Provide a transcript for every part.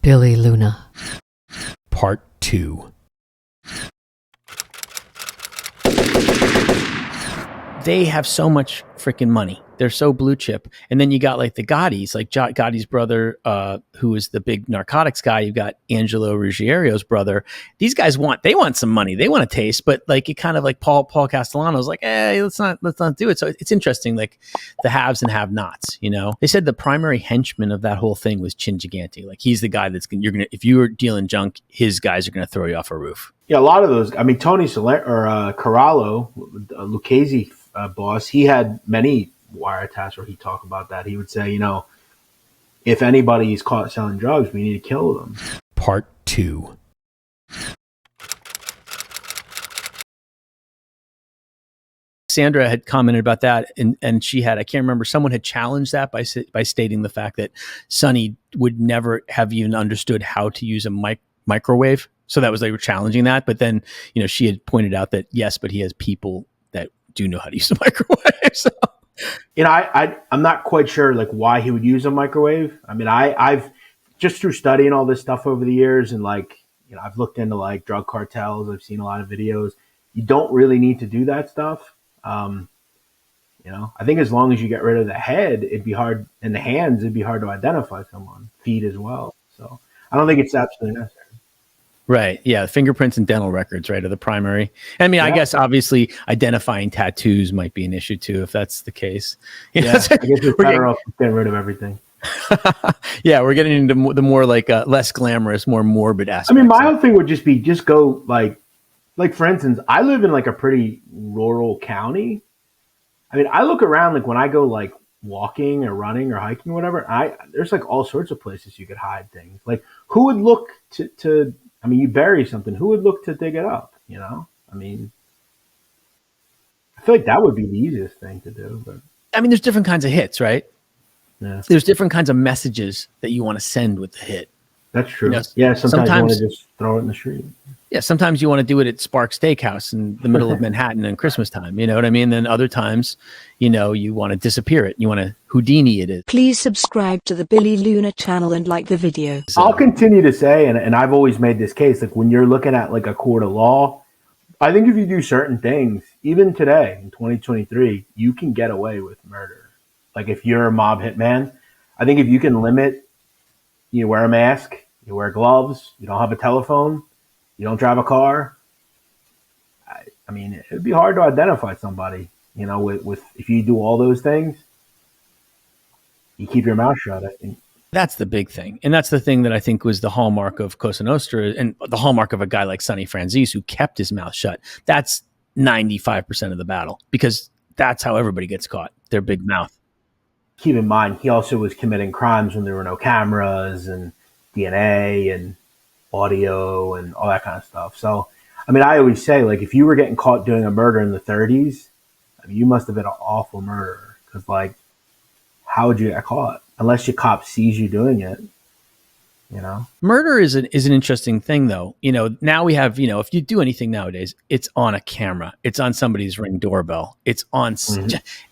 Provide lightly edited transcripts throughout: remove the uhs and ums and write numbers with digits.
Billy Luna. Part 2. They have so much freaking money. They're so blue chip. And then you got like the Gottis, like Gotti's brother, who is the big narcotics guy. You've got Angelo Ruggiero's brother. These guys want some money. They want a taste, but like it kind of like Paul Castellano's like, let's not do it. So it's interesting, like the haves and have nots, you know. They said the primary henchman of that whole thing was Chin Gigante. Like he's the guy if you were dealing junk, his guys are gonna throw you off a roof. Yeah, a lot of those. I mean, Tony Corallo, Lucchese boss, he had many wiretaps where he talked about that. He would say, you know, if anybody's caught selling drugs, we need to kill them. Part 2. Sandra had commented about that, and she had, I can't remember, someone had challenged that by stating the fact that Sonny would never have even understood how to use a microwave. So that was, they were challenging that. But then, you know, she had pointed out that, yes, but he has people that do know how to use a microwave. So. You know, I'm not quite sure like why he would use a microwave. I mean, I've just through studying all this stuff over the years, and like, you know, I've looked into like drug cartels. I've seen a lot of videos. You don't really need to do that stuff. You know, I think as long as you get rid of the head, it'd be hard, and the hands, it'd be hard to identify someone. Feet as well. So I don't think it's absolutely necessary. Right. Yeah. Fingerprints and dental records, right, are the primary. I mean, yeah. I guess obviously identifying tattoos might be an issue too, if that's the case. You know, I guess we're better off getting rid of everything. Yeah, we're getting into the more like less glamorous, more morbid aspects. I mean, my own thing would just be go like for instance, I live in like a pretty rural county. I mean, I look around like when I go like walking or running or hiking or whatever, there's like all sorts of places you could hide things. Like who would look to I mean, you bury something, who would look to dig it up, you know? I mean, I feel like that would be the easiest thing to do. But I mean, there's different kinds of hits, right? Yeah. There's different kinds of messages that you want to send with the hit. That's true. You know, yeah, sometimes you want to just throw it in the street. Yeah, sometimes you want to do it at Spark Steakhouse in the middle of Manhattan in Christmas time. You know what I mean? Then other times, you know, you want to disappear it. You want to Houdini it. Please subscribe to the Billy Luna channel and like the video. I'll continue to say, and I've always made this case, like when you're looking at like a court of law, I think if you do certain things, even today in 2023, you can get away with murder. Like if you're a mob hitman, I think if you can limit, you wear a mask, you wear gloves, you don't have a telephone, you don't drive a car. I mean, it'd be hard to identify somebody, you know, with if you do all those things, you keep your mouth shut, I think. That's the big thing. And that's the thing that I think was the hallmark of Cosa Nostra and the hallmark of a guy like Sonny Franzese who kept his mouth shut. That's 95% of the battle because that's how everybody gets caught, their big mouth. Keep in mind, he also was committing crimes when there were no cameras and DNA and audio and all that kind of stuff. So, I mean, I always say, like, if you were getting caught doing a murder in the 30s, I mean, you must have been an awful murderer because, like, how would you get caught? Unless your cop sees you doing it, you know? Murder is an interesting thing, though. You know, now we have, you know, if you do anything nowadays, it's on a camera. It's on somebody's Ring doorbell. It's on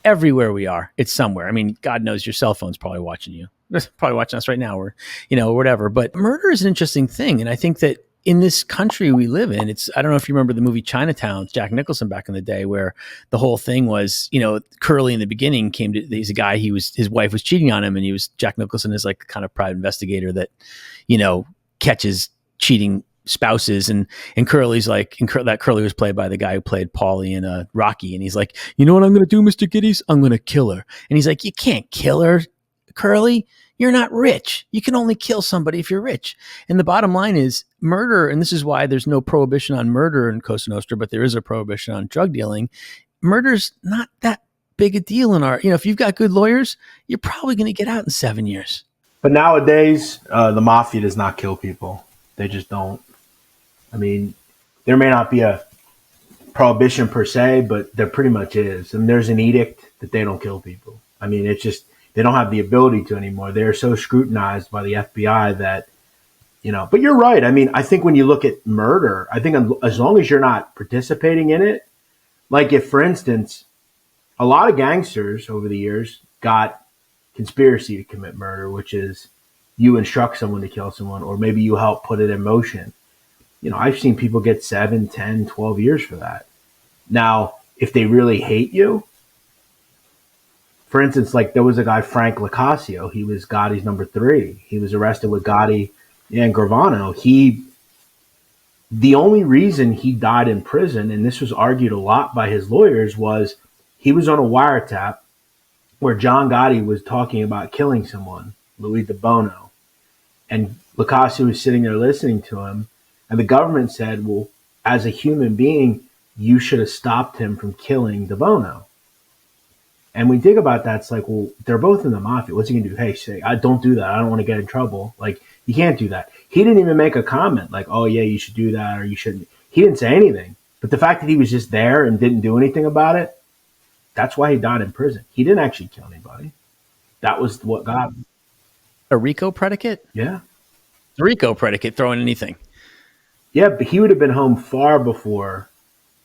everywhere we are. It's somewhere. I mean, God knows your cell phone's probably watching you. It's probably watching us right now or, you know, whatever. But murder is an interesting thing. And I think that in this country we live in, I don't know if you remember the movie Chinatown, Jack Nicholson back in the day, where the whole thing was, you know, Curly in the beginning he's a guy, his wife was cheating on him, and Jack Nicholson is like the kind of private investigator that, you know, catches cheating spouses, and Curly's like, that Curly was played by the guy who played Paulie in Rocky, and he's like, you know what I'm going to do, Mr. Giddies? I'm going to kill her. And he's like, you can't kill her, Curly. You're not rich. You can only kill somebody if you're rich. And the bottom line is murder, and this is why there's no prohibition on murder in Cosa Nostra, but there is a prohibition on drug dealing. Murder's not that big a deal in you know, if you've got good lawyers, you're probably going to get out in 7 years. But nowadays, the Mafia does not kill people. They just don't. I mean, there may not be a prohibition per se, but there pretty much is. And there's an edict that they don't kill people. I mean, it's just, they don't have the ability to anymore. They're so scrutinized by the FBI that, you know, but you're right. I mean, I think when you look at murder, I think as long as you're not participating in it, like if, for instance, a lot of gangsters over the years got conspiracy to commit murder, which is you instruct someone to kill someone, or maybe you help put it in motion. I've seen people get 7, 10, 12 years for that. Now, if they really hate you, for instance, like there was a guy, Frank LoCascio. He was Gotti's number 3. He was arrested with Gotti and Gravano. The only reason he died in prison, and this was argued a lot by his lawyers, was he was on a wiretap where John Gotti was talking about killing someone, Louis DiBono. And LoCascio was sitting there listening to him. And the government said, well, as a human being, you should have stopped him from killing DiBono. And we think about that, it's like, well, they're both in the mafia. What's he going to do? Hey, say, I don't do that. I don't want to get in trouble. Like, you can't do that. He didn't even make a comment like, oh, yeah, you should do that or you shouldn't. He didn't say anything. But the fact that he was just there and didn't do anything about it, that's why he died in prison. He didn't actually kill anybody. That was what got him. A RICO predicate? Yeah. A RICO predicate, throwing anything. Yeah, but he would have been home far before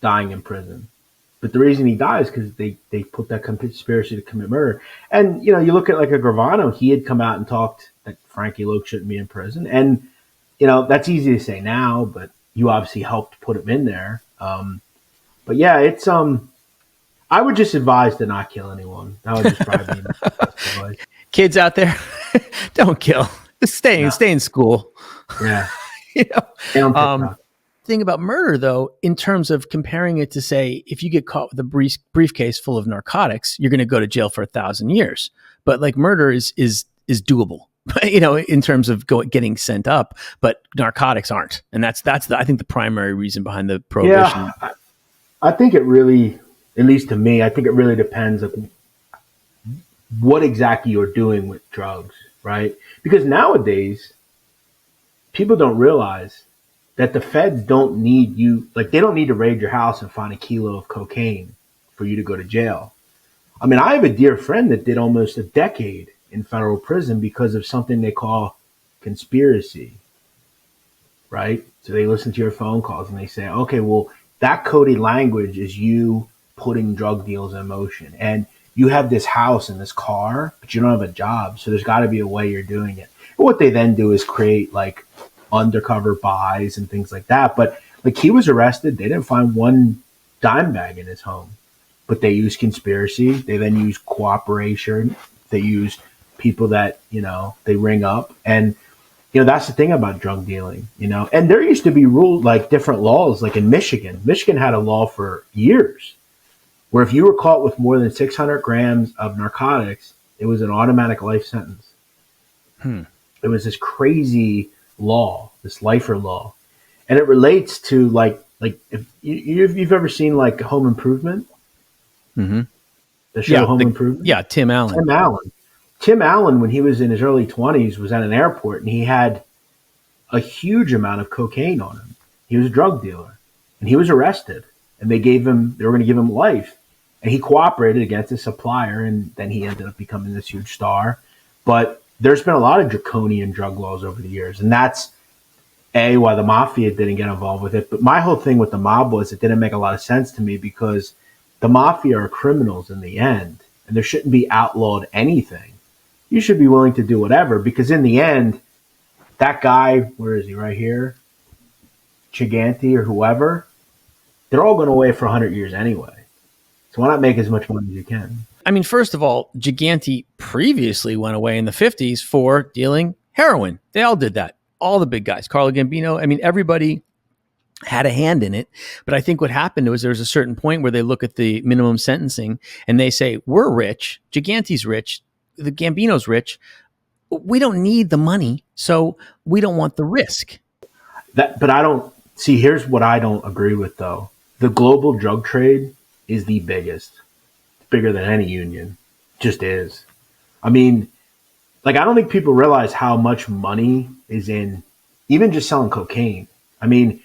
dying in prison. But the reason he dies is because they put that conspiracy to commit murder. And, you look at like a Gravano, he had come out and talked that Frankie Loke shouldn't be in prison. And, that's easy to say now, but you obviously helped put him in there. But yeah, it's, I would just advise to not kill anyone. That would just probably be the best advice. Kids out there, don't kill. Just stay in school. Yeah. Thing about murder, though, in terms of comparing it to, say, if you get caught with a briefcase full of narcotics, you're going to go to jail for 1,000 years. But like murder is doable, in terms of getting sent up. But narcotics aren't, and that's I think the primary reason behind the prohibition. Yeah, I think it really, at least to me, I think it really depends on what exactly you're doing with drugs, right? Because nowadays, people don't realize that the feds don't need you, like they don't need to raid your house and find a kilo of cocaine for you to go to jail. I mean, I have a dear friend that did almost a decade in federal prison because of something they call conspiracy, right? So they listen to your phone calls and they say, okay, well, that coded language is you putting drug deals in motion. And you have this house and this car, but you don't have a job. So there's got to be a way you're doing it. But what they then do is create like undercover buys and things like that. But like he was arrested, they didn't find one dime bag in his home, but they used conspiracy. They then use cooperation. They use people that, they ring up. And, that's the thing about drug dealing, and there used to be rules, like different laws, like in Michigan had a law for years where if you were caught with more than 600 grams of narcotics, it was an automatic life sentence. It was this crazy law, this lifer law, and it relates to like if you've ever seen like Home Improvement, the show Home Improvement. Yeah, Tim Allen, when he was in his early 20s, was at an airport and he had a huge amount of cocaine on him. He was a drug dealer, and he was arrested, and they were going to give him life, and he cooperated against his supplier, and then he ended up becoming this huge star. But there's been a lot of draconian drug laws over the years, and that's why the Mafia didn't get involved with it. But my whole thing with the mob was it didn't make a lot of sense to me because the Mafia are criminals in the end, and there shouldn't be outlawed anything. You should be willing to do whatever, because in the end, that guy, where is he, right here, Gigante or whoever, they're all going away for 100 years anyway. So why not make as much money as you can? I mean, first of all, Gigante previously went away in the 50s for dealing heroin. They all did that. All the big guys, Carlo, Gambino. I mean, everybody had a hand in it. But I think what happened was there was a certain point where they look at the minimum sentencing and they say, we're rich, Gigante's rich, the Gambino's rich. We don't need the money, so we don't want the risk. But I don't see. Here's what I don't agree with, though. The global drug trade is the biggest. It's bigger than any union. It just is. I mean, like, I don't think people realize how much money is in even just selling cocaine. I mean,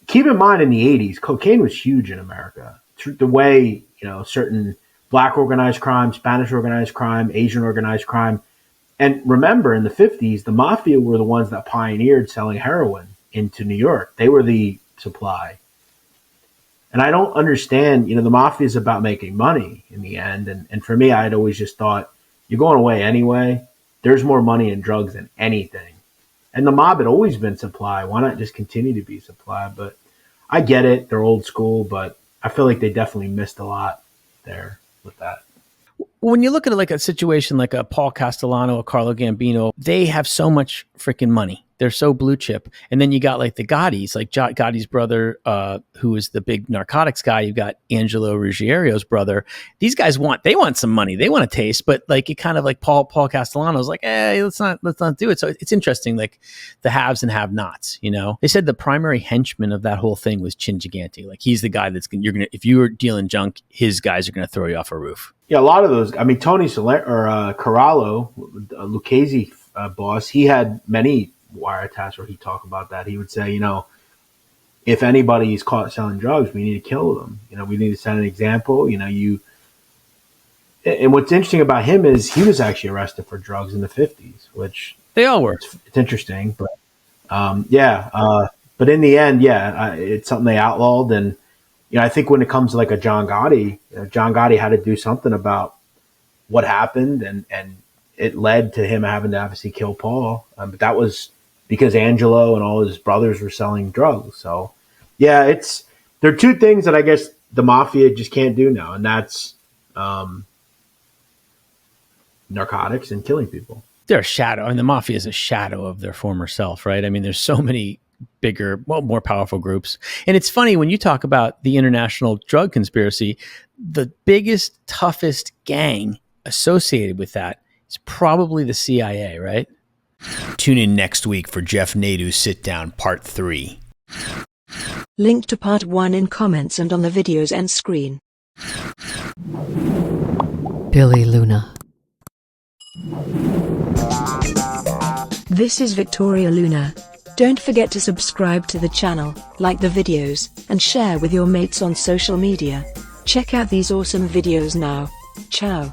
keep in mind in the 80s, cocaine was huge in America. The way, certain Black organized crime, Spanish organized crime, Asian organized crime. And remember, in the 50s, the Mafia were the ones that pioneered selling heroin into New York. They were the supply. And I don't understand, the Mafia is about making money in the end. And for me, I had always just thought, you're going away anyway. there's more money in drugs than anything. And the mob had always been supply. Why not just continue to be supply? But I get it. They're old school, but I feel like they definitely missed a lot there with that. When you look at like a situation like a Paul Castellano, a Carlo Gambino, they have so much freaking money. They're so blue chip. And then you got like the Gottis, like Gotti's brother, who is the big narcotics guy. You've got Angelo Ruggiero's brother. These guys want some money. They want a taste, but like it kind of like Paul Castellano's like, let's not do it. So it's interesting, like the haves and have nots, you know. They said the primary henchman of that whole thing was Chin Gigante. Like he's the guy if you were dealing junk, his guys are gonna throw you off a roof. Yeah, a lot of those. I mean, Tony Corallo, Lucchese boss, he had many wiretaps where he talked about that. He would say, you know, if anybody is caught selling drugs, we need to kill them. You know, we need to set an example. You know, and what's interesting about him is he was actually arrested for drugs in the 50s, which they all were. It's interesting, but but in the end, it's something they outlawed. And you know, I think when it comes to like a John Gotti, John Gotti had to do something about what happened, and it led to him having to obviously kill Paul. But that was because Angelo and all his brothers were selling drugs. So, yeah, there are two things that I guess the Mafia just can't do now, and that's narcotics and killing people. They're a shadow, and the Mafia is a shadow of their former self, right? I mean, there's so many bigger, more powerful groups. And it's funny when you talk about the international drug conspiracy, the biggest, toughest gang associated with that is probably the CIA, right? Tune in next week for Jeff Nadu's Sit Down Part 3. Link to Part 1 in comments and on the video's end screen. Billy Luna. This is Victoria Luna. Don't forget to subscribe to the channel, like the videos, and share with your mates on social media. Check out these awesome videos now. Ciao.